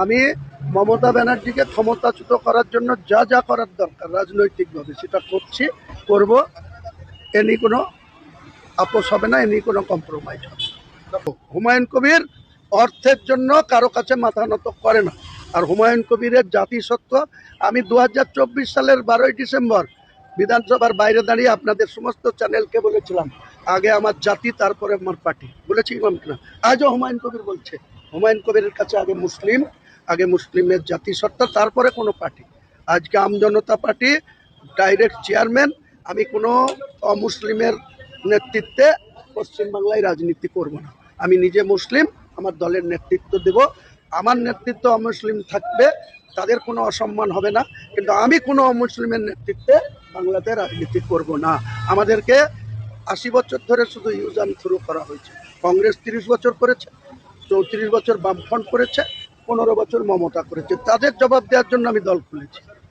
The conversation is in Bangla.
আমি মমতা ব্যানার্জিকে ক্ষমতাচ্যুত করার জন্য যা যা করার দরকার রাজনৈতিকভাবে সেটা করব। এ নিয়ে কোনো আপোষ হবে না, এ নিয়ে কোনো কম্প্রোমাইজ হবে না। হুমায়ুন কবির অর্থের জন্য কারো কাছে মাথা নত করে না। আর হুমায়ুন কবিরের জাতিসত্ত্ব আমি 2024 সালের 12ই ডিসেম্বর বিধানসভার বাইরে দাঁড়িয়ে আপনাদের সমস্ত চ্যানেলকে বলেছিলাম, আগে আমার জাতি তারপরে আমার পার্টি। বলেছিলাম কিনা? আজও হুমায়ুন কবির বলছে হুমায়ুন কবিরের কাছে আগে মুসলিম, আগে মুসলিমের জাতিসত্ত্বা, তারপরে কোনো পার্টি। আজকে আমজনতা পার্টি ডাইরেক্ট চেয়ারম্যান। আমি কোনো অমুসলিমের নেতৃত্বে পশ্চিমবাংলায় রাজনীতি করব না। আমি নিজে মুসলিম, আমার দলের নেতৃত্ব দেব। আমার নেতৃত্ব অমুসলিম থাকবে, তাদের কোনো অসম্মান হবে না, কিন্তু আমি কোনো অমুসলিমের নেতৃত্বে বাংলাতে রাজনীতি করব না। আমাদেরকে 80 বছর ধরে শুধু ইউজ অ্যান্ড থ্রো করা হয়েছে। কংগ্রেস 30 বছর করেছে, 34 বছর বামফ্রন্ট করেছে, 15 বছর মমতা করেছে। তাদের জবাব দেওয়ার জন্য আমি দল খুলেছি।